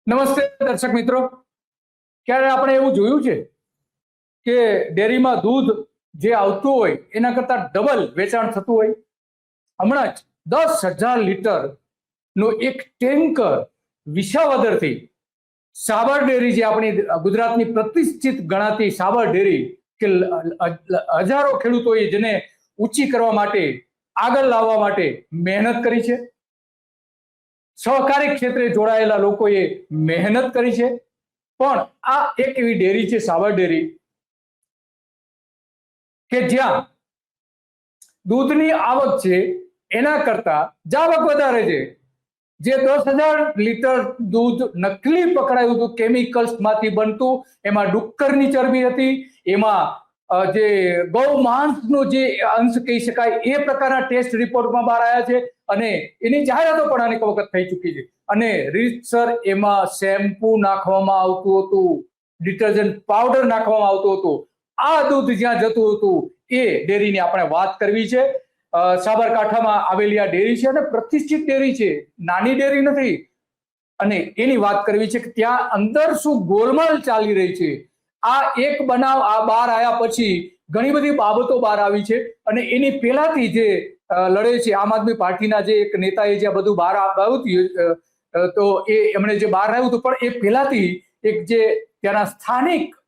નમસ્તે દર્શક મિત્રો, ક્યારે આપણે એવું જોયું છે કે ડેરીમાં દૂધ જે આવતું હોય એના કરતા ડબલ વેચાણ થતું હોય? હમણાં જ 10,000 લીટર નું એક ટેન્કર વિસાવદરથી સાબર ડેરી, જે આપણી ગુજરાતની પ્રતિષ્ઠિત ગણાતી સાબર ડેરી, કે હજારો ખેડૂતોએ જેને ઊંચી કરવા માટે, આગળ લાવવા માટે મહેનત કરી છે, સહકારી ક્ષેત્રે જોડાયેલા લોકોએ મહેનત કરી છે, પણ આ એક એવી ડેરી છે સાબર ડેરી કે જ્યાં દૂધની આવક છે એના કરતા જાવક વધારે છે. જે 10,000 લીટર દૂધ નકલી પકડાયું હતું, કેમિકલ્સ માંથી બનતું, એમાં ડુક્કરની ચરબી હતી, એમાં જે ગૌ માંસનો જે અંશ કહી શકાય એ પ્રકારના ટેસ્ટ રિપોર્ટમાં બહાર આવ્યા છે, અને એની જાહેરાતો પણ અનેક વખત થઈ ચૂકી છે. અને રીતસર એમાં શેમ્પુ નાખવામાં આવતું હતું, ડિટર્જન્ટ પાવડર નાખવામાં આવતું હતું. આ દૂધ જ્યાં જતું હતું એ ડેરીની આપણે વાત કરવી છે. સાબરકાંઠામાં આવેલી આ ડેરી છે અને પ્રતિષ્ઠિત ડેરી છે, નાની ડેરી નથી. અને એની વાત કરવી છે કે ત્યાં અંદર શું ગોલમાલ ચાલી રહી છે. આ એક બનાવ આ બહાર આવ્યા પછી ઘણી બધી બાબતો બહાર આવી છે, અને એની પહેલાથી જે લડે છે આમ આદમી પાર્ટીના જે એક નેતાએ જે બધું બહાર આવ્યું હતું, તો એમણે જે બહાર આવ્યું હતું, પણ એ પહેલાથી એક જે ત્યાંના સ્થાનિક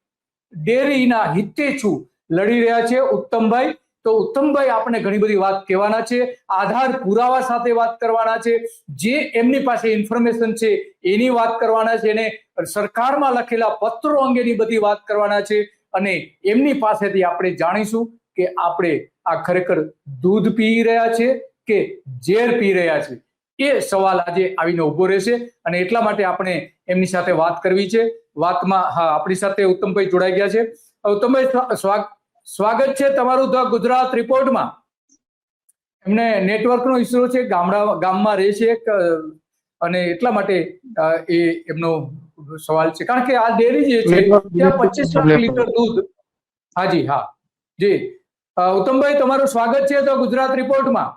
ડેરીના હિતેચ્છુ લડી રહ્યા છે ઉત્તમભાઈ. તો ઉત્તમભાઈ આપણે ઘણી બધી વાત કહેવાના છે, આધાર પુરાવા સાથે વાત કરવાના છે, જે એમની પાસે ઇન્ફોર્મેશન છે એની વાત કરવાના છે, અને સરકારમાં લખેલા પત્રો અંગેની બધી વાત કરવાના છે. અને એમની પાસેથી આપણે જાણીશું કે આપણે આ ખરેખર દૂધ પી રહ્યા છે કે ઝેર પી રહ્યા છે. એ સવાલ આજે આવીને ઉભો રહેશે, અને એટલા માટે આપણે એમની સાથે વાત કરવી છે. વાતમાં આપણી સાથે ઉત્તમભાઈ જોડાઈ ગયા છે. ઉત્તમભાઈ, સ્વાગત છે તમારું ધ ગુજરાત રિપોર્ટમાં. એમને નેટવર્કનો ઇસ્યુ છે, ગામમાં રહે છે, અને એટલા માટે એ એમનો સવાલ છે, કારણ કે આ ડેરી જે છે ત્યાં 25 લાખ લીટર દૂધ. હાજી, હા જી. ઉત્તમભાઈ, તમારું સ્વાગત છે ધ ગુજરાત રિપોર્ટમાં.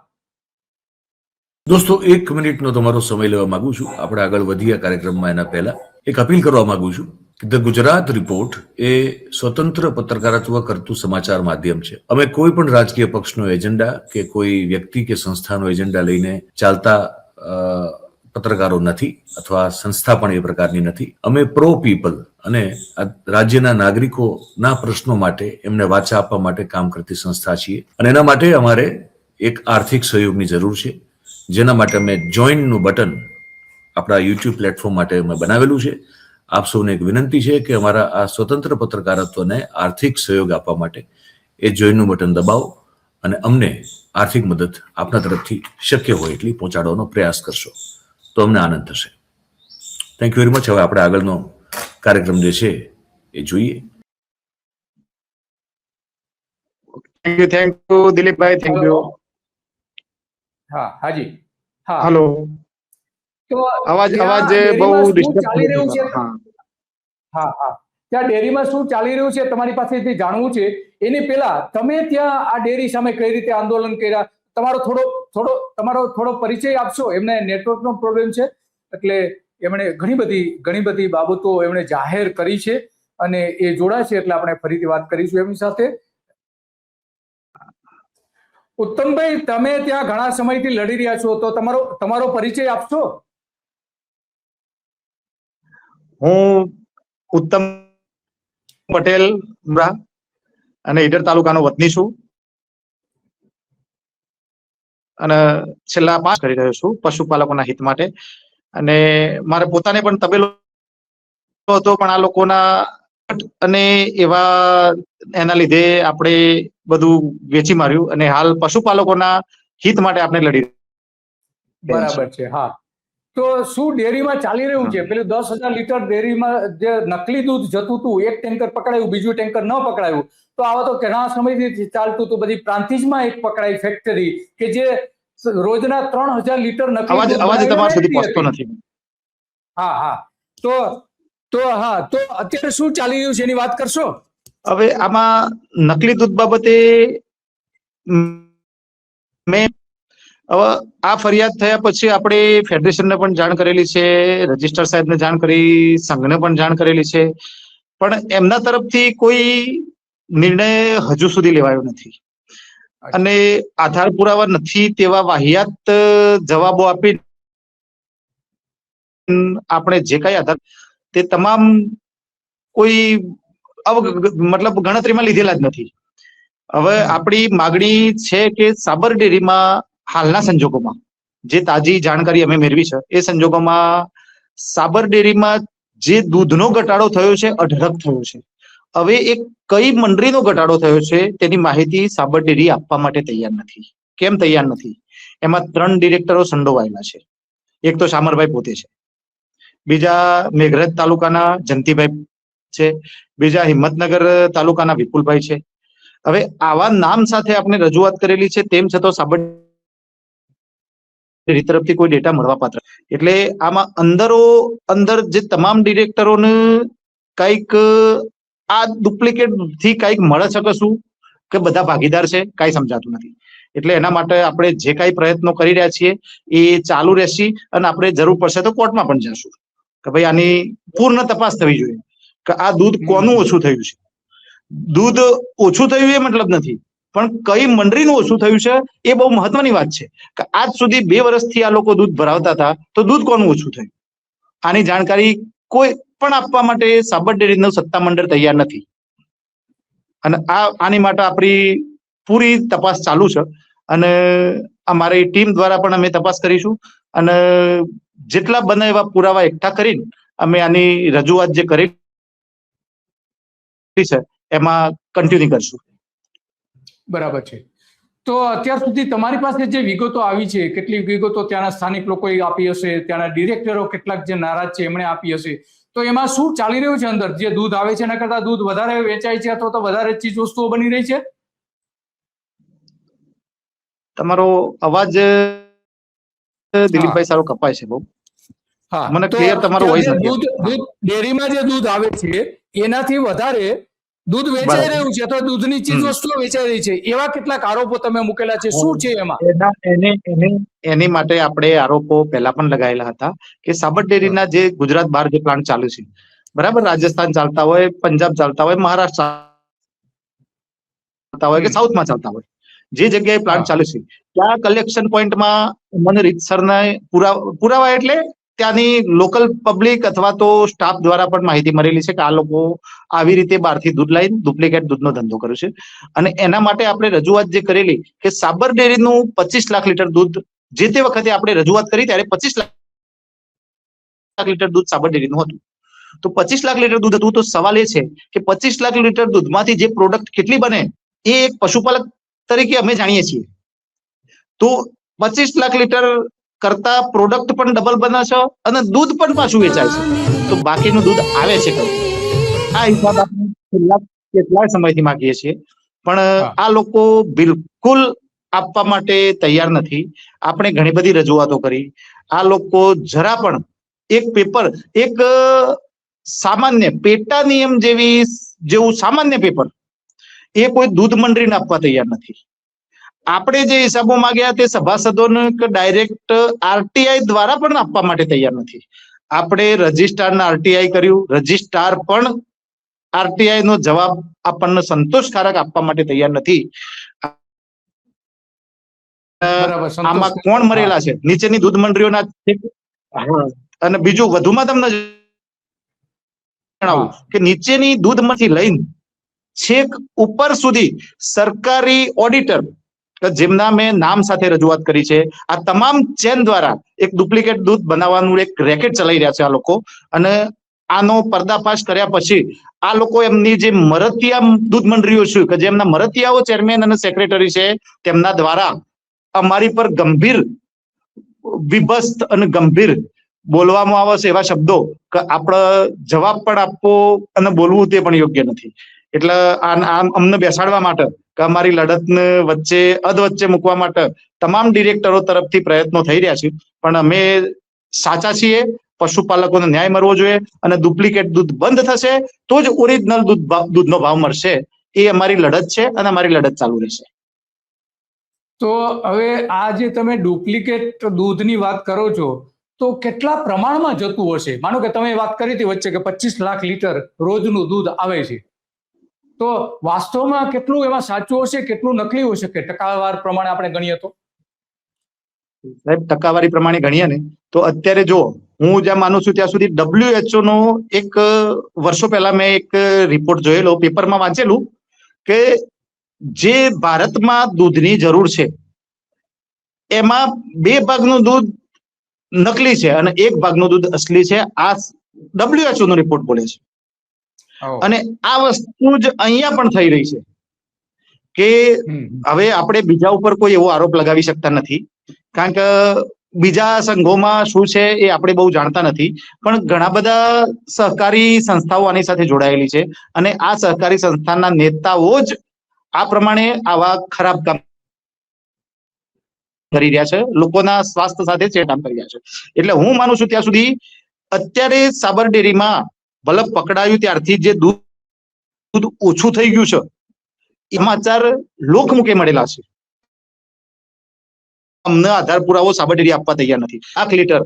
દોસ્તો, 1 મિનિટનો તમારો સમય લેવા માંગુ છું. આપણે આગળ વધીએ કાર્યક્રમમાં એના પહેલા એક અપીલ કરવા માંગુ છું. ધ ગુજરાત રિપોર્ટ એ સ્વતંત્ર પત્રકારત્વ કરતું સમાચાર માધ્યમ છે. અમે કોઈ પણ રાજકીય પક્ષનો એજન્ડા કે કોઈ વ્યક્તિ કે સંસ્થાનો એજન્ડા લઈને ચાલતા પત્રકારો નથી, અથવા સંસ્થા પણ એ પ્રકારની નથી. અમે પ્રો પીપલ અને રાજ્યના નાગરિકોના પ્રશ્નો માટે એમને વાચા આપવા માટે કામ કરતી સંસ્થા છીએ, અને એના માટે અમારે એક આર્થિક સહયોગની જરૂર છે, જેના માટે અમે જોઈનનું બટન આપણા યુટ્યુબ પ્લેટફોર્મ માટે અમે બનાવેલું છે. આપ સૌને એક વિનંતી છે કે અમારા આ સ્વતંત્ર પત્રકારત્વને આર્થિક સહયોગ આપવા માટે એ જોઈનનું બટન દબાવો, અને અમને આર્થિક મદદ આપના તરફથી શક્ય હોય એટલી પહોંચાડવાનો પ્રયાસ કરશો તો અમને આનંદ થશે. Thank you very much. હવે આપણે આગળનો કાર્યક્રમ જે છે એ જોઈએ. Thank you Dilipbhai, thank you. હા, હાજી, હા. હેલો. તો અવાજ બહુ ડિસ્ટર્બ ચાલી રહ્યું છે. હા હા, ત્યાં ડેરીમાં શું ચાલી રહ્યું છે તમારી પાસેથી જાણવું છે. એની પહેલા તમે ત્યાં આ ડેરી સામે કઈ રીતે આંદોલન કર્યા, તમારો થોડો પરિચય આપશો. એમને નેટવર્કનો પ્રોબ્લેમ છે, એટલે એમણે ઘણી બધી બાબતો એમણે જાહેર કરી છે, અને એ જોડાશે એટલે આપણે ફરીથી વાત કરીશું એમની સાથે. ઉત્તમભાઈ, તમે ત્યાં ઘણા સમયથી લડી રહ્યા છો, તો તમારો પરિચય આપશો. હું ઉત્તમ પટેલ અને ઈડર તાલુકાનો વતની છું, અને છેલ્લા 5 કરી રહ્યો છું પશુપાલકોના હિત માટે. અને મારે પોતાને પણ તબેલો હતો, પણ આ લોકોના અને એના લીધે આપણે બધું વેચી માર્યું, અને હાલ પશુપાલકોના હિત માટે આપણે લડી. બરાબર છે. હા, તો શું ડેરીમાં ચાલી રહ્યું છે? પેલું 10,000 લીટર ડેરીમાં જે નકલી દૂધ જતું હતું, એક ટેન્કર પકડાયું, બીજું ટેન્કર ન પકડાયું, તો આવા તો ઘણા સમયથી ચાલતું હતું. બધી પ્રાંતિજમાં એક પકડાઈ ફેક્ટરી કે જે રોજના 3,000 લીટર નકલી અવાજ તમારા સુધી પહોંચતો નથી. હા, તો અત્યારે શું ચાલી રહ્યું છે એની વાત કરશો. હવે આમાં નકલી દૂધ બાબતે મેં હવે આ ફરિયાદ થયા પછી આપણે ફેડરેશનને પણ જાણ કરેલી છે, રજિસ્ટ્રાર સાહેબને જાણ કરી, સંઘને પણ જાણ કરેલી છે, પણ એમના તરફથી કોઈ નિર્ણય હજુ સુધી લેવાયો નથી. અને આધાર પુરાવા નથી તેવા વાહિયાત જવાબો આપી આપણે જે કઈ આધાર તે તમામ કોઈ મતલબ ગણતરીમાં લીધેલા જ નથી. હવે આપણી માગણી છે કે સાબર ડેરીમાં હાલના સંજોગોમાં જે તાજી જાણકારી અમે મેળવી છે એ સંજોગોમાં સાબર ડેરીમાં જે દૂધનો ઘટાડો થયો છે, અઢળક થયો છે. હવે એ કઈ મંડળીનો ઘટાડો થયો છે તેની માહિતી સાબર ડેરી આપવા માટે તૈયાર નથી. કેમ તૈયાર નથી? એમાં 3 ડિરેક્ટરો સંડોવાયેલા છે. એક તો શામરભાઈ પોતે છે, બીજા મેઘરજ તાલુકાના જંતીભાઈ છે, બીજા હિંમતનગર તાલુકાના વિપુલભાઈ છે. હવે આવા નામ સાથે આપણે રજૂઆત કરેલી છે, તેમ છતાં સાબર ડેરી તરફથી કોઈ ડેટા મળવા પાત્ર. એટલે આમાં અંદર જે તમામ ડિરેક્ટરોને કઈક આ ડુપ્લિકેટ થી કઈક મળે છે કે શું, કે બધા ભાગીદાર છે, કઈ સમજાતું નથી. એટલે એના માટે આપણે જે કઈ પ્રયત્નો કરી રહ્યા છીએ એ ચાલુ રહેશે અને આપણે જરૂર પડશે તો કોર્ટમાં પણ જશું કે ભાઈ આની પૂર્ણ તપાસ થવી જોઈએ કે આ દૂધ કોનું ઓછું થયું છે. દૂધ ઓછું થયું એ મતલબ નથી, પણ કઈ મંડળીનું ઓછું થયું છે એ બહુ મહત્વની વાત છે કે આજ સુધી 2 વર્ષથી આ લોકો દૂધ ભરાવતા હતા તો દૂધ કોનું ઓછું થયું આની જાણકારી કોઈ પણ આપવા માટે સાબર ડેરીનું સત્તામંડળ તૈયાર નથી. અને આની માટે આપણી પૂરી તપાસ ચાલુ છે અને અમારી ટીમ દ્વારા પણ અમે તપાસ કરીશું અને જેટલા બને એવા પુરાવા એકઠા કરીને અમે આની રજૂઆત જે કરી છે એમાં કન્ટિન્યુ કરશું. બરાબર છે. તો અત્યાર સુધી તમારી પાસે જે વિગતો આવી છે, કેટલીક વિગતો ત્યાંના સ્થાનિક લોકોએ આપી હશે, ત્યાંના ડિરેક્ટરો કેટલાક જે નારાજ છે એમણે આપી હશે, તો એમાં શું ચાલી રહ્યું છે? અંદર જે દૂધ આવે છે એના કરતા દૂધ વધારે વેચાય છે અથવા તો વધારે ચીજ વસ્તુઓ બની રહી છે? તમારો અવાજ દિલીપભાઈ સારો કપાય છે બહુ. હા, મને ક્લિયર તમારો વોઇસ નથી. દૂધ ડેરીમાં જે દૂધ આવે છે એનાથી વધારે દૂધ વેચાઈ રહ્યું છે અથવા દૂધની ચીજ વસ્તુઓ વેચાઈ રહી છે, એવા કેટલાક આરોપો તમે મૂકેલા છે. શું છે એમાં? એની માટે આપણે આરોપો પહેલા પણ લગાયેલા હતા કે સાબર ડેરીના જે ગુજરાત બહાર જે પ્લાન્ટ ચાલુ છે, બરાબર, રાજસ્થાન ચાલતા હોય, પંજાબ ચાલતા હોય, મહારાષ્ટ્ર ચાલતા હોય કે સાઉથમાં ચાલતા હોય, જે જગ્યાએ પ્લાન્ટ ચાલુ છે ત્યાં કલેક્શન પોઈન્ટમાં મને રીતસરના પુરાવા એટલે ત્યાંની લોકલ પબ્લિક અથવા તો સ્ટાફ દ્વારા પણ માહિતી મળેલી છે કે આ લોકો આવી રીતે બહારથી દૂધ લાવીને ડુપ્લિકેટ દૂધનો ધંધો કર્યો છે. અને એના માટે આપણે રજૂઆત જે કરેલી કે સાબર ડેરીનું 25 લાખ લીટર દૂધ જે તે વખતે આપણે રજૂઆત કરી ત્યારે 25 લાખ લીટર દૂધ સાબર ડેરીનું હતું. તો 25 લાખ લીટર દૂધ હતું. તો સવાલ એ છે કે 25 લાખ લીટર દૂધમાંથી જે પ્રોડક્ટ કેટલી બને એ એક પશુપાલક તરીકે અમે જાણીએ છીએ. તો 25 લાખ લીટર કરતા પ્રોડક્ટ પણ ડબલ બને છે અને દૂધ પણ પાછું વેચાય છે. તો બાકીનું દૂધ આવે છે કયું? આ હિસાબ આપણે છેલ્લા કેટલાય સમયથી માંગીએ છીએ, પણ આ લોકો બિલકુલ આપવા માટે તૈયાર નથી. આપણે ઘણી બધી રજૂઆતો કરી, આ લોકો જરા પણ એક પેપર, એક સામાન્ય પેટા નિયમ જેવું સામાન્ય પેપર એ કોઈ દૂધ મંડળીને આપવા તૈયાર નથી. આપણે જે હિસાબો માંગ્યા તે સભાસદોને ડાયરેક્ટ આરટીઆઈ દ્વારા પણ આપવા માટે તૈયાર નથી. આપણે રજિસ્ટ્રારના આરટીઆઈ કર્યું, રજિસ્ટ્રાર પણ આરટીઆઈ નો જવાબ આપણને સંતોષકારક આપવા માટે તૈયાર નથી. આમાં કોણ મરેલા છે? નીચેની દૂધ મંડળીઓના. અને બીજું વધુમાં તમને જણાવું કે નીચેની દૂધમાંથી લઈને છેક ઉપર સુધી સરકારી ઓડિટર જેમના મેં નામ સાથે રજૂઆત કરી છે, આ તમામ ચેન દ્વારા એક ડુપ્લિકેટ દૂધ બનાવવાનું એક રેકેટ ચલાવી રહ્યા છે આ લોકો. અને આનો પર્દાફાશ કર્યા પછી આ લોકો એમની જે મરતિયા દૂધ મંડળીઓ છે કે જેમના મરતિયાઓ ચેરમેન અને સેક્રેટરી છે તેમના દ્વારા અમારી પર ગંભીર વિભસ્ત અને ગંભીર બોલવામાં આવે છે એવા શબ્દો કે આપણે જવાબ પણ આપવો અને બોલવું તે પણ યોગ્ય નથી. એટલે અમને બેસાડવા માટે કે અમારી લડતને અધવચ્ચે મૂકવા માટે તમામ ડિરેક્ટરો તરફથી પ્રયત્નો થઈ રહ્યા છે. પણ અમે સાચા છીએ, પશુપાલકોને ન્યાય મળવો જોઈએ અને ડુપ્લિકેટ દૂધ બંધ થશે તો જ ઓરિજિનલ દૂધનો ભાવ મળશે. એ અમારી લડત છે અને અમારી લડત ચાલુ રહેશે. તો હવે આ જે તમે ડુપ્લિકેટ દૂધની વાત કરો છો તો કેટલા પ્રમાણમાં જતું હશે? માનો કે તમે વાત કરી હતી વચ્ચે કે 25 લાખ લીટર રોજનું દૂધ આવે છે, તો વાસ્તવમાં કેટલું એમાં સાચું હશે, કેટલું નકલી હોઈ શકે ટકાવાર પ્રમાણે આપણે ગણીએ તો? સાહેબ, ટકાવારી પ્રમાણે ગણીએ ને તો અત્યારે જો હું જ્યાં માનું છું ત્યાં સુધી WHO નો એક વર્ષો પહેલા મેં એક રિપોર્ટ જોયેલો, પેપરમાં વાંચેલું કે જે ભારતમાં દૂધની જરૂર છે એમાં 2 ભાગનું દૂધ નકલી છે અને 1 ભાગનું દૂધ અસલી છે. આ WHO નો રિપોર્ટ બોલે છે. અને આ વસ્તુ જ અહીંયા પણ થઈ રહી છે કે હવે આપણે બીજા ઉપર કોઈ એવો આરોપ લગાવી શકતા નથી, કારણ કે બીજા સંઘોમાં શું છે એ આપણે બહુ જાણતા નથી, પણ ઘણા બધા સહકારી સંસ્થાઓ આની સાથે જોડાયેલી છે અને આ સહકારી સંસ્થાના નેતાઓ જ આ પ્રમાણે આવા ખરાબ કામ કરી રહ્યા છે, લોકોના સ્વાસ્થ્ય સાથે છેડછાડ કરી રહ્યા છે. એટલે હું માનું છું ત્યાં સુધી અત્યારે સાબર ડેરીમાં બલ્બ પકડાયું ત્યારથી જે દૂધ ઓછું થઈ ગયું છે એ સમાચાર લોકમુખે મળેલા છે. અમને આધાર પુરાવો સાબર ડેરી આપવા તૈયાર નથી. 1 લાખ લીટર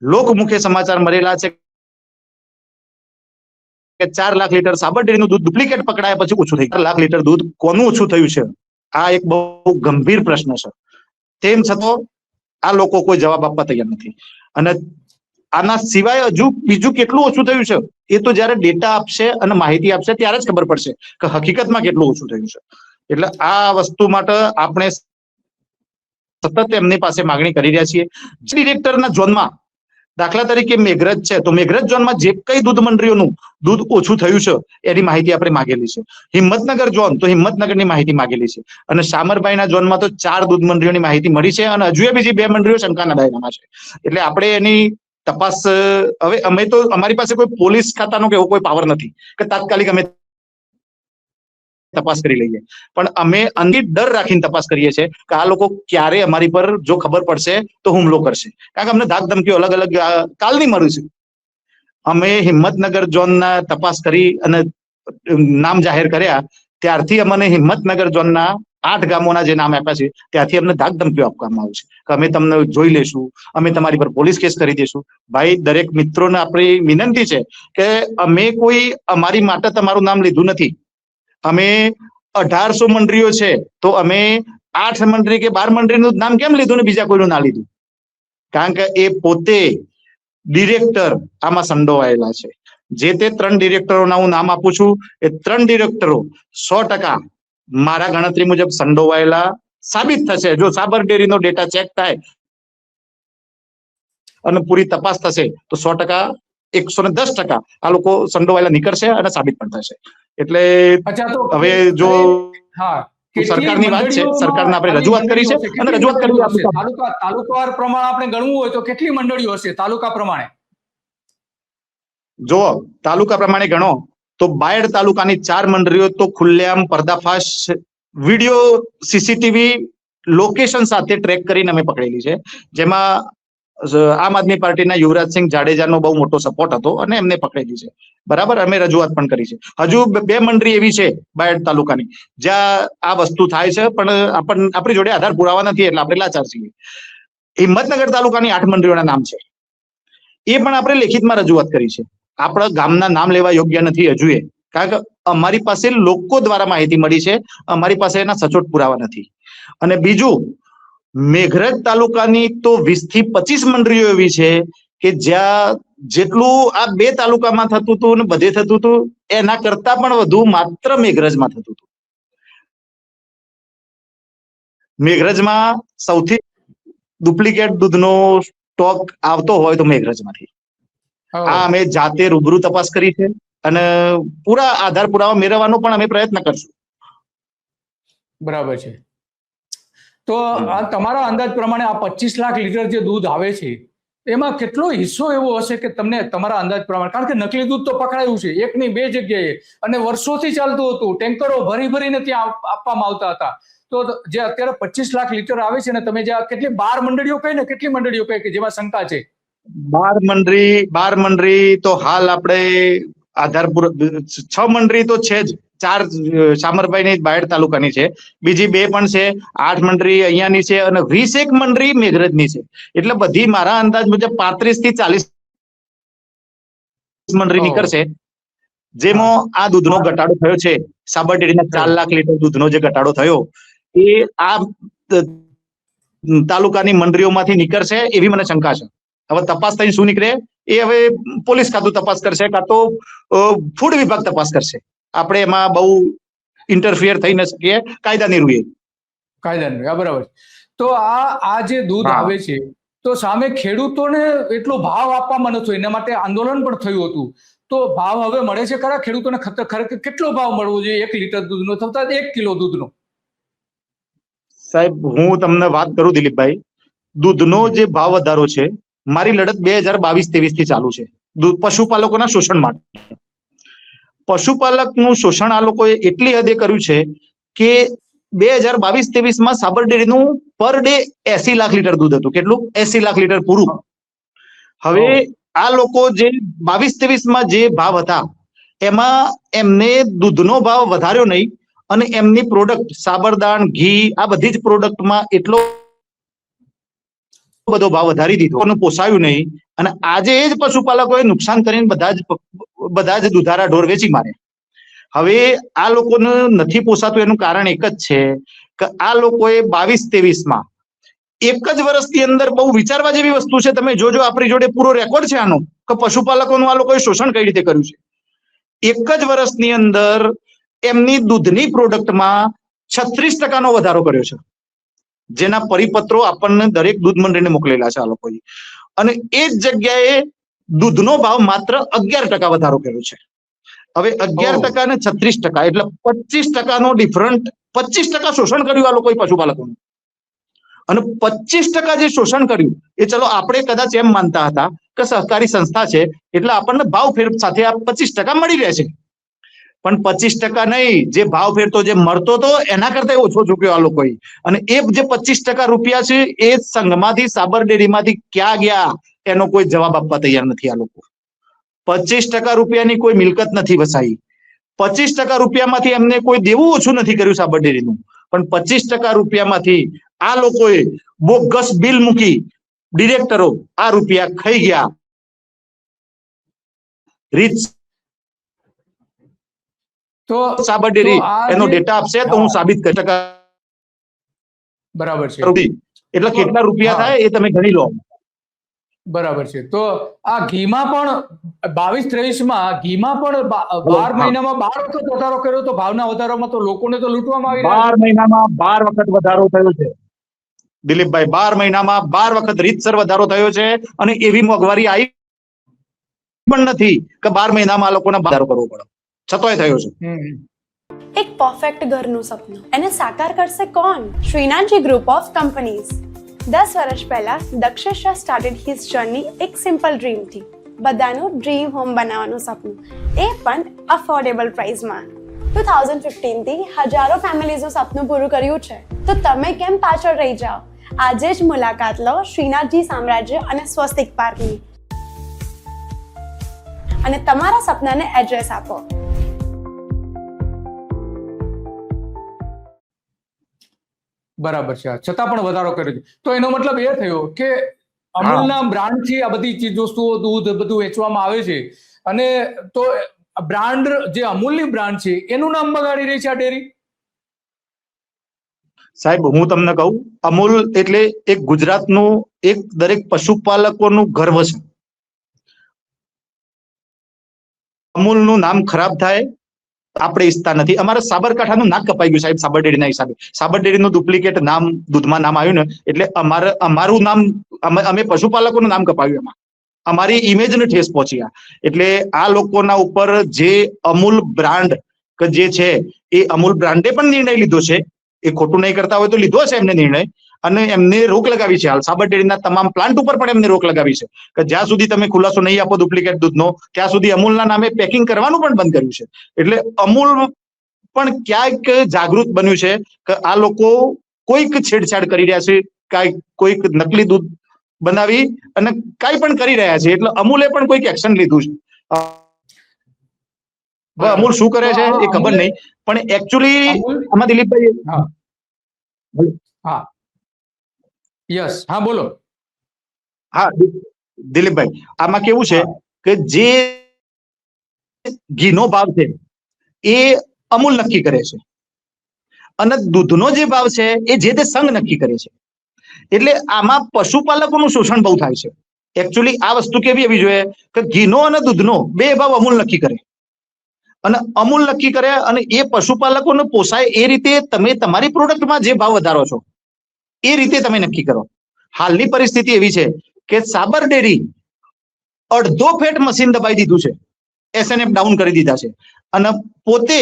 લોકમુખે સમાચાર મળેલા છે કે 4 લાખ લીટર સાબર ડેરીનું દૂધ ડુપ્લિકેટ પકડાયા પછી ઓછું થઈ ગયું. 4 લાખ લીટર દૂધ કોનું ઓછું થયું છે? આ એક બહુ ગંભીર પ્રશ્ન છે. તેમ છતાં આ લોકો કોઈ જવાબ આપવા તૈયાર નથી. અને આના સિવાય હજુ બીજું કેટલું ઓછું થયું છે એ તો જયારે ડેટા આપશે અને માહિતી આપશે ત્યારે જ ખબર પડશે કે હકીકતમાં કેટલું ઓછું થયું છે. એટલે આ વસ્તુ માટે આપણે સતત એમની પાસે માંગણી કરી રહ્યા છીએ. ડિરેક્ટરના ઝોનમાં દાખલા તરીકે મેઘરજ છે, તો મેઘરજ ઝોનમાં જે કઈ દૂધ મંડળીઓનું દૂધ ઓછું થયું છે એની માહિતી આપણે માંગેલી છે. હિંમતનગર ઝોન તો હિંમતનગરની માહિતી માંગેલી છે અને શામરભાઈના ઝોનમાં તો 4 દૂધ મંડળીઓની માહિતી મળી છે અને હજુ બીજી 2 મંડળીઓ શંકાના દાયરામાં છે. એટલે આપણે એની તપાસ હવે અમે તો અમારી પાસે કોઈ પોલીસ ખાતાનો કે એવો કોઈ પાવર નથી કે તાત્કાલિક અમે તપાસ કરી લઈએ, પણ અમે અંગી ડર રાખીને તપાસ કરીએ છીએ કે આ લોકો ક્યારે અમારી પર જો ખબર પડશે તો હુમલો કરશે, કારણ કે અમને ધાક ધમકીઓ અલગ અલગ કાલની મળી છે. અમે હિંમતનગર ઝોનના તપાસ કરી અને નામ જાહેર કર્યા ત્યારથી અમને હિંમતનગર ઝોનના 8 ગામોના જે નામ આપ્યા છે ત્યાંથી અમને ધાક ધમકીઓ આપવામાં આવે છે કે અમે તમને જોઈ લેશું, અમે તમારી પર પોલીસ કેસ કરી દઈશું. ભાઈ, દરેક મિત્રોને આપણી વિનંતી છે કે અમે કોઈ અમારી માટે તમારું નામ લીધું નથી. અમે 1800 મંડળીઓ છે તો અમે 8 મંડળી કે 12 મંડળીનું નામ કેમ લીધું ને બીજા કોઈનું ના લીધું? કારણ કે એ પોતે ડિરેક્ટર આમાં સંડોવાયેલા છે. જે તે 3 ડિરેક્ટરોના હું નામ આપું છું, એ 3 ડિરેક્ટરો 100% મારા ગણતરી મુજબ સંડોવાયેલા સાબિત થશે. જો સાબર ડેરીનો ડેટા ચેક થાય અને પૂરી તપાસ થશે તો 100%, 110% આ લોકો સંડોવાયેલા નીકળશે અને સાબિત પણ થશે. એટલે હવે જો સરકારની વાત છે, સરકારને આપણે રજૂઆત કરી છે અને રજૂઆત કરી તાલુકાવાર પ્રમાણે આપણે ગણવું હોય તો કેટલી મંડળીઓ હશે તાલુકા પ્રમાણે? જો તાલુકા પ્રમાણે ગણો તો બાયડ તાલુકાની 4 મંડળીઓ તો ખુલ્લેઆમ પર્દાફાશ વિડીયો સીસીટીવી લોકેશન સાથે ટ્રેક કરીને અમે પકડેલી છે, જેમાં આમ આદમી પાર્ટીના યુવરાજસિંહ જાડેજાનો બહુ મોટો સપોર્ટ હતો અને એમને પકડેલી છે. બરાબર, અમે રજૂઆત પણ કરી છે. હજુ 2 મંડળી એવી છે બાયડ તાલુકાની જ્યાં આ વસ્તુ થાય છે, પણ આપણી જોડે આધાર પુરાવા નથી એટલે આપણે લાચાર છીએ. હિંમતનગર તાલુકાની 8 મંડળીઓના નામ છે, એ પણ આપણે લેખિતમાં રજૂઆત કરી છે. આપણા ગામના નામ લેવા યોગ્ય નથી હજુ, કારણ કે અમારી પાસે લોકો દ્વારા માહિતી મળી છે, અમારી પાસે એના સચોટ પુરાવા નથી. અને બીજું, મેઘરજ તાલુકાની તો 20 થી 25 મંડળીઓ એવી છે કે જ્યાં જેટલું આ 2 તાલુકામાં થતું હતું ને બધે થતું હતું એના કરતા પણ વધુ માત્ર મેઘરજમાં થતું હતું. મેઘરજમાં સૌથી ડુપ્લિકેટ દૂધનો સ્ટોક આવતો હોય તો મેઘરજમાંથી. આ અમે જાતે રૂબરૂ તપાસ કરી છે અને પૂરા આધાર પુરાવા મેળવવાનો પણ અમે પ્રયત્ન કરશું. બરાબર છે. તો આ તમારા અંદાજ પ્રમાણે આ 25 લાખ લીટર જે દૂધ આવે છે એમાં કેટલો હિસ્સો એવો હશે કે તમને તમારા અંદાજ પ્રમાણે, કારણ કે નકલી દૂધ તો પકડાયું છે 1 ની 2 જગ્યાએ અને વર્ષોથી ચાલતું હતું, ટેન્કરો ભરી ભરીને ત્યાં આપવામાં આવતા હતા. તો જે અત્યારે 25 લાખ લીટર આવે છે ને તમે જે કેટલી 12 મંડળીઓ કહી ને, કેટલી મંડળીઓ કહી કે જેમાં શંકા છે? 12 મંડળી તો હાલ આપણે આધાર 6 મંડળી તો છે જ શામરભાઈની બાયડ તાલુકાની છે, બીજી 2 પણ છે, 8 મંડળી અહીંયાની છે અને 20 મંડળી મેઘરજની છે. એટલે બધી મારા અંદાજ મુજબ 35 થી 40 મંડળી નીકળશે, જેમાં આ દૂધનો ઘટાડો થયો છે. સાબર ડેરીના 4 લાખ લીટર દૂધનો જે ઘટાડો થયો એ આ તાલુકાની મંડળીઓમાંથી નીકળશે એવી મને શંકા છે. હવે તપાસ થઈ શું નીકળે એ હવે પોલીસ ખાતું તપાસ કરશે, કાં તો ફૂડ વિભાગ તપાસ કરશે. આપણે એમાં બહુ ઇન્ટરફિયર થઈ ન શકીએ કાયદાની રૂએ. કાયદાની બરાબર. તો આ જે દૂધ આવે છે તો સામે ખેડૂતોને એટલો ભાવ આપવામાં નતો, એના માટે આંદોલન પણ થયું હતું. તો ભાવ હવે મળે છે ખરા ખેડૂતોને? ખરેખર કેટલો ભાવ મળવો જોઈએ 1 લીટર દૂધનો થતા 1 કિલો દૂધનો? સાહેબ હું તમને વાત કરું દિલીપભાઈ, દૂધનો જે ભાવ વધારો છે, મારી લડત 2022-23 થી ચાલુ છે પશુપાલકોના શોષણ માટે. પશુપાલકનું શોષણ આ લોકોએ એટલી હદે કર્યું છે કે 2022-23 માં સાબર ડેરીનું પર ડે 80 લાખ લીટર દૂધ હતું. કેટલું? 80 લાખ લીટર પૂરું. હવે આ લોકો જે 22-23 માં જે ભાવ હતા એમાં એમને દૂધનો ભાવ વધાર્યો નહીં અને એમની પ્રોડક્ટ સાબરદાણ, ઘી, આ બધી જ પ્રોડક્ટમાં એટલો બધો ભાવ વધારી દીધો, પોસાયું નહીં. અને આજે એ જ પશુપાલકોએ નુકસાન કરીને બધા જ દુધારા ઢોર વેચી મારે. હવે આ લોકોને નથી પોસાતું એનું કારણ એક જ છે કે આ લોકોએ 22-23 માં એક જ વર્ષની અંદર બહુ વિચારવા જેવી વસ્તુ છે. તમે જોજો, આપણી જોડે પૂરો રેકોર્ડ છે આનો કે પશુપાલકોનું આ લોકોએ શોષણ કઈ રીતે કર્યું છે. એક જ વર્ષની અંદર એમની દૂધની પ્રોડક્ટમાં 36% વધારો કર્યો છે, જેના પરિપત્રો આપણને દરેક દૂધ મંડળીને મોકલેલા છે આ લોકોએ. અને એ જ જગ્યાએ દૂધનો ભાવ માત્ર 11% વધારો કર્યો છે. હવે 11% અને 36% એટલે 25% ડિફરન્ટ, 25% શોષણ કર્યું આ લોકોએ પશુપાલકોનું. અને 25% જે શોષણ કર્યું એ ચલો આપણે કદાચ એમ માનતા હતા કે સહકારી સંસ્થા છે એટલે આપણને ભાવ ફેર સાથે આ 25% મળી રહે છે, પણ 25% નહીં, જે ભાવ ફેર તો જે મળતો હતો એના કરતા ઓછો ચૂક્યો આ લોકોએ. અને એ જે 25% રૂપિયા છે એ સંઘમાંથી, સાબર ડેરીમાંથી ક્યાં ગયા એનો કોઈ જવાબ આપવા તૈયાર નથી આ લોકો. 25% રૂપિયાની કોઈ મિલકત નથી વસાઈ, 25% રૂપિયામાંથી એમને કોઈ દેવું ઓછું નથી કર્યું સાબર ડેરીનું, પણ 25% રૂપિયામાંથી આ લોકોએ બોગસ બિલ મૂકી ડિરેક્ટરો આ રૂપિયા ખાઈ ગયા. રીત તો સાબર ડેરી એનો ડેટા આપશે તો હું સાબિત કરી શકું. બરાબર છે. એટલે કેટલા રૂપિયા થાય એ તમે ગણી લો. બરાબર છે. તો આ ઘીમાં પણ 22-23 માં ઘીમાં પણ 12 મહિનામાં 12 વખત વધારો કર્યો તો ભાવના વધારામાં, તો લોકોને તો લૂંટવામાં આવી રહ્યા 12 મહિનામાં 12 વખત વધારો થયો છે દિલીપભાઈ. 12 મહિનામાં 12 વખત રીતસર વધારો થયો છે અને એવી મોંઘવારી આવી પણ નથી કે 12 મહિનામાં આ લોકોને વધારો કરવો પડે, છતોય થયો છે. એક પરફેક્ટ ઘરનું સપનું એને સાકાર કરશે કોણ? Shrinathji group of companies. 10 વર્ષ પહેલા દક્ષેશ સ્ટાર્ટેડ હિઝ જર્ની એક સિમ્પલ ડ્રીમ થી. બધાનું ડ્રીમ હોમ બનાવવાનું સપનું, એ પણ અફોર્ડેબલ પ્રાઇસમાં. 2015 થી હજારો ફેમિલીઝનું સપનું પૂરું કર્યું છે, તો તમે કેમ પાછળ રહી જાઓ? આજે જ મુલાકાત લો શ્રીનાથજી સામ્રાજ્ય અને સ્વસ્તિક પાર્કની અને તમારા સપનાને એડ્રેસ આપો. બરાબર છે. છતાં પણ વધારો કર્યો છે, તો એનો મતલબ એ થયો કે અમૂલના બ્રાન્ડ થી આ બધી ચીજ વસ્તુઓ, દૂધ બધું વેચવામાં આવે છે, અને તો બ્રાન્ડ જે અમૂલની બ્રાન્ડ છે એનું નામ બગાડી રહી છે આ ડેરી. સાહેબ હું તમને કહું, અમૂલ એટલે એક ગુજરાતનું એક દરેક પશુપાલકોનું ગર્વ છે. અમૂલનું નામ ખરાબ થાય આપણે ઈચ્છતા નથી. અમારા સાબરકાંઠાનું નાક કપાઈ ગયું સાહેબ સાબર ડેરીના હિસાબે. સાબર ડેરીનું ડુપ્લિકેટ નામ દૂધમાં નામ આવ્યું ને એટલે અમારું નામ, અમે પશુપાલકોનું નામ કપાવ્યું, એમાં અમારી ઇમેજને ઠેસ પહોંચી. એટલે આ લોકોના ઉપર જે અમૂલ બ્રાન્ડ કે જે છે એ અમૂલ બ્રાન્ડે પણ નિર્ણય લીધો છે, એ ખોટું નહીં કરતા હોય તો લીધો છે એમને નિર્ણય, અને એમને રોક લગાવી છે. હાલ સાબર ડેરીના તમામ પ્લાન્ટ ઉપર પણ એમને રોક લગાવી છે કે જ્યાં સુધી તમે ખુલાસો નહીં આપો ડુપ્લિકેટ દૂધનો ત્યાં સુધી અમૂલના નામે પેકિંગ કરવાનું પણ બંધ કર્યું છે. એટલે અમૂલ પણ ક્યાંક જાગૃત બન્યું છે કે આ લોકો કોઈક છેડછાડ કરી રહ્યા છે, કોઈક નકલી દૂધ બનાવી અને કાંઈ પણ કરી રહ્યા છે, એટલે અમૂલે પણ કોઈક એક્શન લીધું છે. હવે અમૂલ શું કરે છે એ ખબર નહીં, પણ એકચ્યુઅલી અમૂલ આમાં દિલીપભાઈ હા હા યસ હા બોલો. હા દિલીપભાઈ, આમાં કેવું છે હા. કે જે ઘીનો ભાવ છે એ અમૂલ નક્કી કરે છે અને દૂધનો જે ભાવ છે એ જે તે સંઘ નક્કી કરે છે. એટલે આમાં પશુપાલકોનું શોષણ બહુ થાય છે. એકચ્યુઅલી આ વસ્તુ કેવી હોવી જોઈએ કે ઘીનો અને દૂધનો બે ભાવ અમૂલ નક્કી કરે અને અમૂલ નક્કી કરે અને એ પશુપાલકોને પોસાય એ રીતે તમે તમારી પ્રોડક્ટમાં જે ભાવ વધારો છો એ રીતે તમે નક્કી કરો. હાલની પરિસ્થિતિ એવી છે કે સાબર ડેરી અડધો ફેટ મશીન દબાઈ દીધું છે, એસએનએફ ડાઉન કરી દીધા છે અને પોતે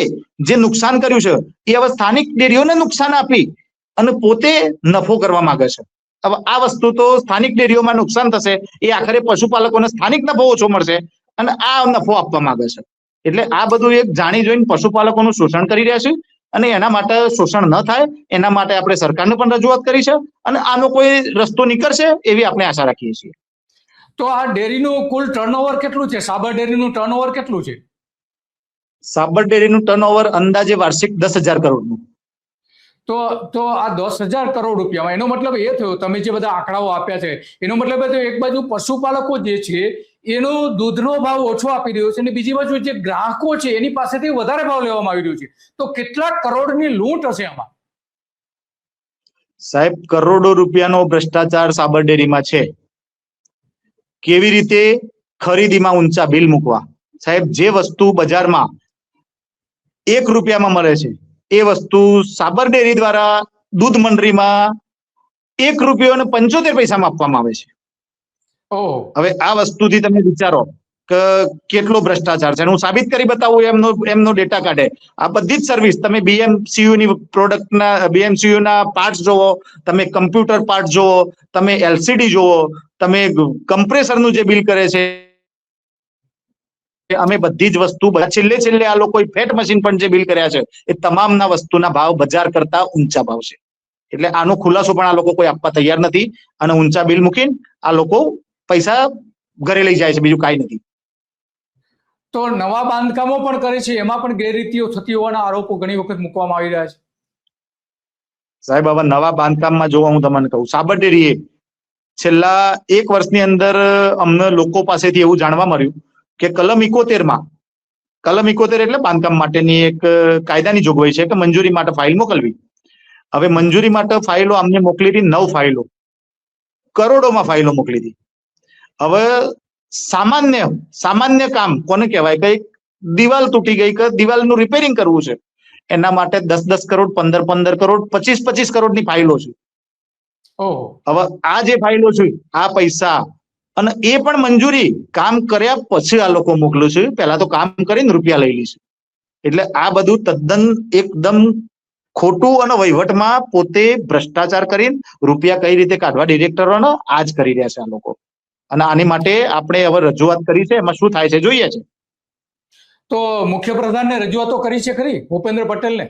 જે નુકસાન કર્યું છે એ હવે સ્થાનિક ડેરીઓને નુકસાન આપી અને પોતે નફો કરવા માંગે છે. હવે આ વસ્તુ તો સ્થાનિક ડેરીઓમાં નુકસાન થશે, એ આખરે પશુપાલકોને સ્થાનિક નફો ઓછો મળશે અને આ નફો આપવા માંગે છે. એટલે આ બધું એક જાણી જોઈને પશુપાલકોનું શોષણ કરી રહ્યા છે અને એના માટે શોષણ ન થાય એના માટે આપણે સરકારને પણ રજૂઆત કરી છે અને આનો કોઈ રસ્તો નીકળશે એવી આપણે આશા રાખીએ છીએ. તો આ ડેરીનું કુલ ટર્નઓવર કેટલું છે? સાબર ડેરીનું ટર્નઓવર કેટલું છે? સાબર ડેરીનું ટર્નઓવર અંદાજે વાર્ષિક 10,000 કરોડનું. તો આ 10,000 કરોડ રૂપિયામાં એનો મતલબ એ થયો, તમે જે બધા આંકડાઓ આપ્યા છે એનો મતલબ એ થયો એક બાજુ પશુપાલકો જે છે એનો દૂધનો ભાવ ઓછો આપી રહ્યો છે અને બીજી બાજુ જે ગ્રાહકો છે એની પાસેથી વધારે ભાવ લેવામાં આવી રહ્યો છે. તો કેટલા કરોડની લૂંટ હશે આમાં? સાહેબ, કરોડો રૂપિયાનો ભ્રષ્ટાચાર સાબર ડેરીમાં છે. કેવી રીતે ખરીદીમાં ઊંચા બિલ મૂકવા. સાહેબ, જે વસ્તુ બજારમાં 1 રૂપિયામાં મળે છે એ વસ્તુ સાબર ડેરી દ્વારા દૂધ મંડળીમાં 1 રૂપિયો અને 75 પૈસામાં આપવામાં આવે છે. ઓહ, હવે આ વસ્તુથી તમે વિચારો કે કેટલો ભ્રષ્ટાચાર છે. હું સાબિત કરી બતાવું એમનો ડેટા કાઢે. આ બધી જ સર્વિસ તમે BMCU ની પ્રોડક્ટના BMCU ના પાર્ટ્સ જોવો, તમે કમ્પ્યુટર પાર્ટ જોવો, તમે LCD જોવો, તમે કમ્પ્રેસરનું જે બિલ કરે છે, અમે બધી જ વસ્તુ છેલ્લે આ લોકો ફેટ મશીન પણ જે બિલ કર્યા છે એ તમામના વસ્તુના ભાવ બજાર કરતા ઊંચા ભાવ છે. એટલે આનો ખુલાસો પણ આ લોકો કોઈ આપવા તૈયાર નથી અને ઊંચા બિલ મૂકીને આ લોકો પૈસા ઘરે લઈ જાય છે, બીજું કાંઈ નથી. તો નવા બાંધકામો પણ કરે છે, એમાં પણ ગેરરીતિઓ થતી હોવાના આરોપો ઘણી વખત મૂકવામાં આવી રહ્યા છે. સાહેબ, હવે નવા બાંધકામમાં જોવા હું તમને કહું, સાબર ડેરીએ છેલ્લા 1 વર્ષની અંદર અમને લોકો પાસેથી એવું જાણવા મળ્યું કે કલમ 71 એટલે બાંધકામ માટેની એક કાયદાની જોગવાઈ છે કે મંજૂરી માટે ફાઇલ મોકલવી. હવે મંજૂરી માટે ફાઇલો અમને મોકલી હતી 9 ફાઇલો, કરોડોમાં ફાઇલો મોકલી હતી. હવે સામાન્ય કામ કોને કહેવાય કે દિવાલ તૂટી ગઈ કે દિવાલનું રિપેરિંગ કરવું છે એના માટે 10-10 કરોડ, 15-15 કરોડ, 25-25 કરોડની ફાઇલો છે. ઓહ, હવે આ જે ફાઇલો છે આ પૈસા અને એ પણ મંજૂરી કામ કર્યા પછી આ લોકો મોકલ્યું છે, પહેલા તો કામ કરીને રૂપિયા લઈ લે છે. એટલે આ બધું તદ્દન એકદમ ખોટું અને વહીવટમાં પોતે ભ્રષ્ટાચાર કરીને રૂપિયા કઈ રીતે કાઢવા ડિરેક્ટરોનો આ જ કરી રહ્યા છે આ લોકો. અને આની માટે આપણે હવે રજૂઆત કરી છે, એમાં શું થાય છે જોઈએ છે. તો મુખ્યપ્રધાનને રજૂઆતો કરી છે ખરી, ભૂપેન્દ્ર પટેલને?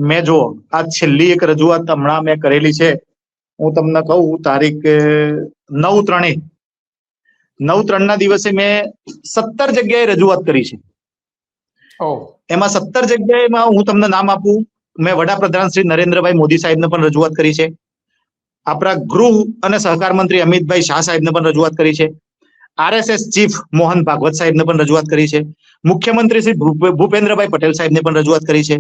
મેં જો આ છેલ્લી એક રજૂઆત હમણાં મેં કરેલી છે, હું તમને કહું તારીખ 9/3 ના દિવસે મેં 17 જગ્યાએ રજૂઆત કરી છે. એમાં 17 જગ્યાએમાં હું તમને નામ આપું, મેં વડાપ્રધાન શ્રી નરેન્દ્રભાઈ મોદી સાહેબને પણ રજૂઆત કરી છે, આપણા ગૃહ અને સહકાર મંત્રી અમિતભાઈ શાહ સાહેબને પણ રજૂઆત કરી છે, RSS ચીફ મોહન ભાગવત સાહેબને પણ રજૂઆત કરી છે, મુખ્યમંત્રી શ્રી ભૂપેન્દ્રભાઈ પટેલ સાહેબને પણ રજૂઆત કરી છે,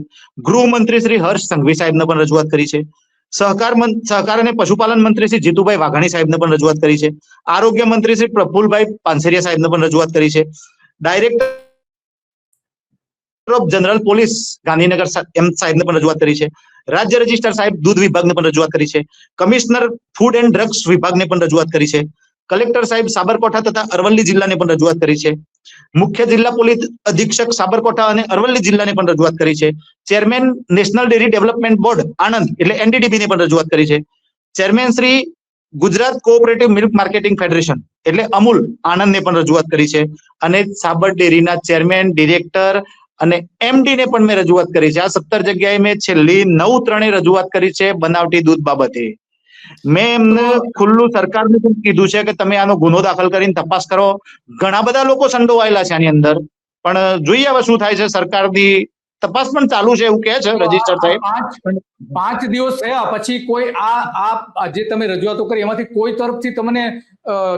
ગૃહમંત્રી શ્રી હર્ષ સંઘવી સાહેબને પણ રજૂઆત કરી છે, સહકાર અને પશુપાલન મંત્રી શ્રી જીતુભાઈ વાઘાણી સાહેબને પણ રજૂઆત કરી છે, આરોગ્ય મંત્રી શ્રી પ્રફુલભાઈ પાનસેરિયા સાહેબને પણ રજૂઆત કરી છે, director of general police Gandhinagar સાહેબને પણ રજૂઆત કરી છે, રાજ્ય રજિસ્ટ્રાર સાહેબ દૂધ વિભાગને પણ રજૂઆત કરી છે, કમિશનર ફૂડ એન્ડ ડ્રગ્સ વિભાગને પણ રજૂઆત કરી છે, કલેક્ટર સાહેબ સાબરકાંઠા તથા અરવલ્લી જિલ્લાને પણ રજૂઆત કરી છે, મુખ્ય જિલ્લા પોલીસ અધિક્ષક સાબરકાંઠા અને અરવલ્લી જિલ્લાને પણ રજૂઆત કરી છે, chairman national dairy development board Anand એટલે NDDB ને પણ રજૂઆત કરી છે, chairman Shri Gujarat cooperative milk marketing federation એટલે અમૂલ આણંદને પણ રજૂઆત કરી છે અને સાબર ડેરીના ચેરમેન, ડિરેક્ટર અને MD ને પણ મેં રજૂઆત કરી છે. આ 17 જગ્યાએ મેં છેલ્લી 9/3 રજૂઆત કરી છે બનાવટી દૂધ બાબતે. મેં એમને ખુલ્લું સરકારને પણ કીધું છે કે તમે આનો ગુનો દાખલ કરીને તપાસ કરો. ઘણા બધા લોકો સંડોવાયેલા છે આની અંદર પણ જોઈએ હવે શું થાય છે. સરકારની તપાસ પણ ચાલુ છે એવું કહે છે રજિસ્ટર સાહેબ. 5 દિવસ થયા પછી કોઈ આ જે તમે રજૂઆતો કરી એમાંથી કોઈ તરફથી તમને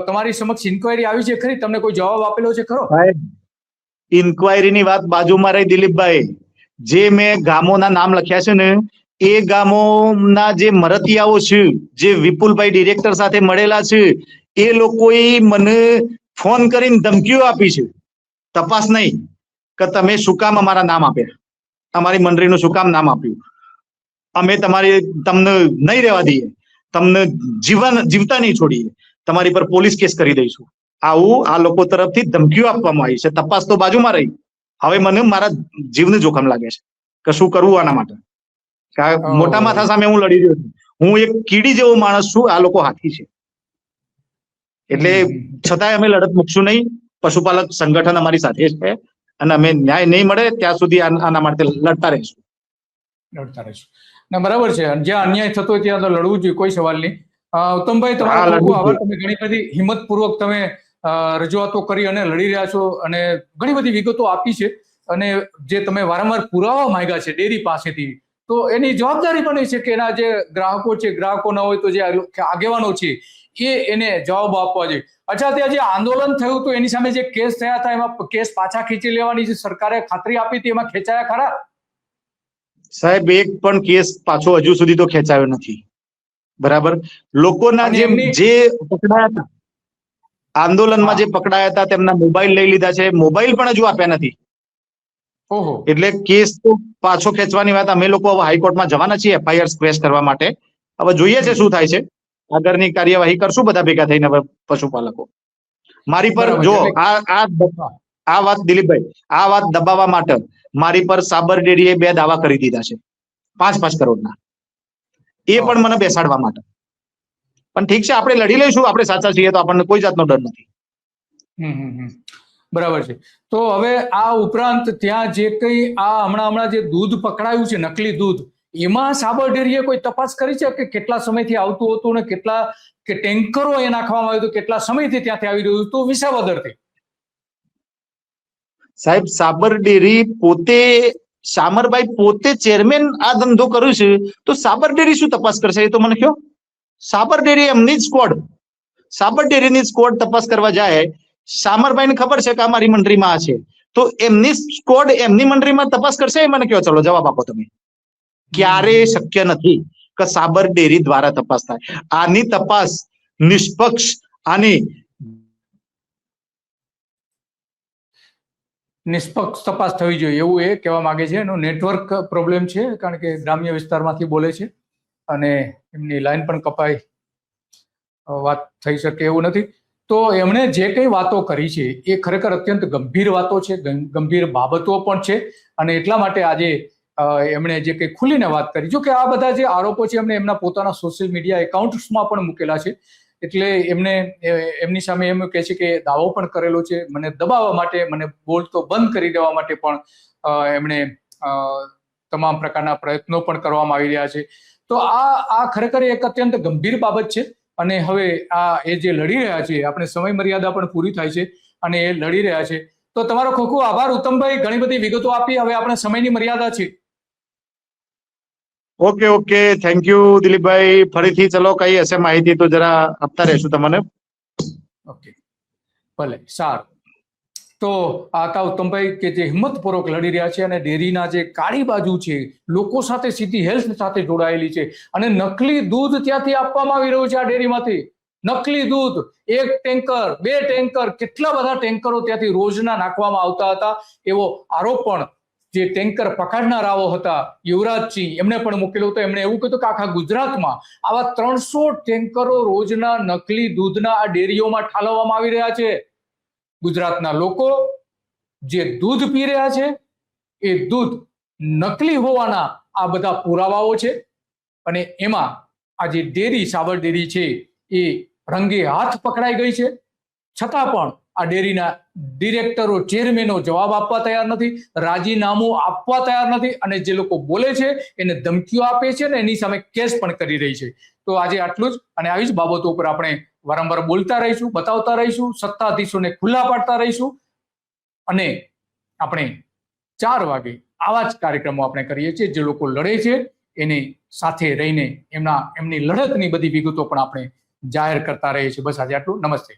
તમારી સમક્ષ ઇન્ક્વાયરી આવી છે ખરી? તમને કોઈ જવાબ આપેલો છે ખરો? ઇન્ક્વાયરીની વાત બાજુમાં રહી દિલીપભાઈ. જે મેં ગામોના નામ લખ્યા છે ને એ ગામોના જે મરતિયાઓ છે, જે વિપુલભાઈ ડિરેક્ટર સાથે મળેલા છે, એ લોકોએ મને ફોન કરીને ધમકીઓ આપી છે. તપાસ નહીં કે તમે શું કામ અમારા નામ આપ્યા, અમારી મંડળીનું શું કામ નામ આપ્યું, અમે તમને નહીં રહેવા દઈએ, તમને જીવતા નહીં છોડીએ, તમારી પર પોલીસ કેસ કરી દઈશું. આવું આ લોકો તરફથી ધમકીઓ આપવામાં આવી છે. તપાસ તો બાજુમાં રહી. હવે મને મારા જીવને જોખમ લાગે છે કે શું કરવું આના માટે. મોટા માથા સામે હું લડી રહ્યો છું. હું એક કીડી જેવો માણસ છું, આ લોકો હાથી છે. એટલે છતાંય અમે લડત મૂકશું નહીં. પશુપાલક સંગઠન અમારી સાથે છે અને અમે ન્યાય નહીં મળે ત્યાં સુધી આના માટે લડતા રહીશું. ના, બરાબર છે. જ્યાં અન્યાય થતો હોય ત્યાં તો લડવું જોઈએ, કોઈ સવાલ નહીં. ઉત્તમભાઈ, તમારો ખૂબ આભાર. તમે ઘણી બધી હિંમતપૂર્વક તમે રજૂઆતો કરી અને લડી રહ્યા છો અને ઘણી બધી વિગતો આપી છે. અને જે તમે વારંવાર પુરાવા માંગ્યા છે ડેરી પાસેથી, તો એની જવાબદારી બને છે કે એના જે ગ્રાહકો છે, ગ્રાહકો ન હોય તો જે આગેવાનો છે એને જવાબ આપવા જોઈએ. અચ્છા, ત્યાં જે આંદોલન થયું હતું એની સામે જે કેસ થયા હતા એમાં કેસ પાછા ખેંચી લેવાની જે સરકારે ખાતરી આપી હતી એમાં ખેંચાયા ખરા? સાહેબ, એક પણ કેસ પાછો હજુ સુધી તો ખેંચાયો નથી. બરાબર. લોકોના જે પકડાયા હતા આંદોલનમાં, જે પકડાયા હતા તેમના મોબાઈલ લઈ લીધા છે. મોબાઈલ પણ હજુ આપ્યા નથી. એટલે કેસ તો પાછો ખેંચવાની વાત. અમે લોકો હવે હાઈકોર્ટમાં જવાના છીએ FIR સ્ક્વેશ કરવા માટે. હવે જોઈએ છે શું થાય છે. આગળની કાર્યવાહી કરશું બધા ભેગા થઈને. હવે પશુપાલકો મારી પર જો આ વાત દિલીપભાઈ, આ વાત દબાવવા માટે મારી પર સાબર ડેરીએ 2 દાવા કરી દીધા છે 5-5 કરોડના. એ પણ મને બેસાડવા માટે. પણ ઠીક છે, આપણે લડી લઈશું. આપણે સાચા છીએ તો આપણને કોઈ જાતનો ડર નથી. બરાબર છે. તો હવે આ ઉપરાંત ત્યાં જે કઈ હમણાં જે દૂધ પકડાયું છે, નકલી દૂધ, એમાં સાબર ડેરીએ કોઈ તપાસ કરી છે કે કેટલા સમયથી આવતું હતું ને કેટલા ટેન્કરો એ નાખવામાં આવ્યું હતું, કેટલા સમયથી ત્યાંથી આવી રહ્યું હતું વિસાવદરથી? સાહેબ, સાબર ડેરી પોતે, શામરભાઈ પોતે ચેરમેન આ ધંધો કર્યો છે તો સાબર ડેરી શું તપાસ કરશે એ તો મને કહો. સાબર ડેરી એમની જ સ્કોડ, સાબર ડેરીની સ્કોડ તપાસ કરવા જાય. શામરભાઈને ખબર છે કે અમારી મંડળીમાં છે, તો એમની સ્કોડ એમની મંડળીમાં તપાસ કરશે એ મને કહો. ચલો જવાબ આપો તમે. ક્યારે શક્ય નથી કે સાબર ડેરી દ્વારા તપાસ થાય. આની તપાસ નિષ્પક્ષ, આની નિષ્પક્ષ તપાસ થવી જોઈએ એવું એ કહેવા માંગે છે. એનો નેટવર્ક પ્રોબ્લેમ છે, કારણ કે ગ્રામ્ય વિસ્તારમાંથી બોલે છે અને એમની લાઈન પણ કપાઈ, વાત થઈ શકે એવું નથી. તો એમણે જે કંઈ વાતો કરી છે એ ખરેખર અત્યંત ગંભીર વાતો છે, ગંભીર બાબતો પણ છે. અને એટલા માટે આજે એમણે જે કંઈ ખુલીને વાત કરી, જો કે આ બધા જે આરોપો છે એમણે એમના પોતાના સોશિયલ મીડિયા એકાઉન્ટ્સમાં પણ મૂકેલા છે. એટલે એમની સામે એમ કહે છે કે દાવો પણ કરેલો છે, મને દબાવવા માટે, મને બોલતો બંધ કરી દેવા માટે પણ એમણે તમામ પ્રકારના પ્રયત્નો પણ કરવામાં આવી રહ્યા છે. તો આ ખરેખર એક અત્યંત ગંભીર બાબત છે. અને હવે એ જે લડી રહ્યા છે, આપણે સમય મર્યાદા પણ પૂરી થાય છે અને એ લડી રહ્યા છે. તો તમારો ખૂબ ખૂબ આભાર ઉત્તમભાઈ, ઘણી બધી વિગતો આપી. હવે આપણે સમયની મર્યાદા છે. ઓકે, થેન્ક યુ દિલીપભાઈ. ફરીથી ચલો કઈ હશે માહિતી તો જરા આપતા રહેશું તમને. ઓકે, ભલે, સારું. તો આ હતા ઉત્તમભાઈ કે જે હિંમતપૂર્વક લડી રહ્યા છે અને ડેરીના જે કાળી બાજુ છે, લોકો સાથે સીધી હેલ્થ સાથે જોડાયેલી છે અને નકલી દૂધ ત્યાંથી આપવામાં આવી રહ્યું છે. આ ડેરીમાંથી નકલી દૂધ 1 ટેન્કર, 2 ટેન્કર, કેટલા બધા ટેન્કરો ત્યાંથી રોજના નાખવામાં આવતા હતા એવો આરોપ પણ જે ટેન્કર પકડનારાઓ હતા, યુવરાજસિંહ, એમણે પણ મૂકેલો હતો. એમણે એવું કીધું કે આખા ગુજરાતમાં આવા 300 ટેન્કરો રોજના નકલી દૂધના આ ડેરીઓમાં ઠાલવવામાં આવી રહ્યા છે. ગુજરાતના લોકો જે દૂધ પી રહ્યા છે એ દૂધ નકલી હોવાના આ બધા પુરાવાઓ છે. અને એમાં આ જે ડેરી, સાબર ડેરી છે એ રંગે હાથ પકડાઈ ગઈ છે. છતાં પણ આ ડેરીના ડિરેક્ટરો, ચેરમેનો જવાબ આપવા તૈયાર નથી, રાજીનામું આપવા તૈયાર નથી અને જે લોકો બોલે છે એને ધમકીઓ આપે છે ને એની સામે કેસ પણ કરી રહી છે. તો આજે આટલું જ. અને આવી જ બાબતો ઉપર આપણે વારંવાર બોલતા રહીશું, બતાવતા રહીશું, સત્તાધીશોને ખુલ્લા પાડતા રહીશું અને આપણે 4 વાગે આવા જ કાર્યક્રમો આપણે કરીએ છીએ. જે લોકો લડે છે એની સાથે રહીને એમની લડતની બધી વિગતો પણ આપણે જાહેર કરતા રહીએ છીએ. બસ આજે આટલું. નમસ્તે.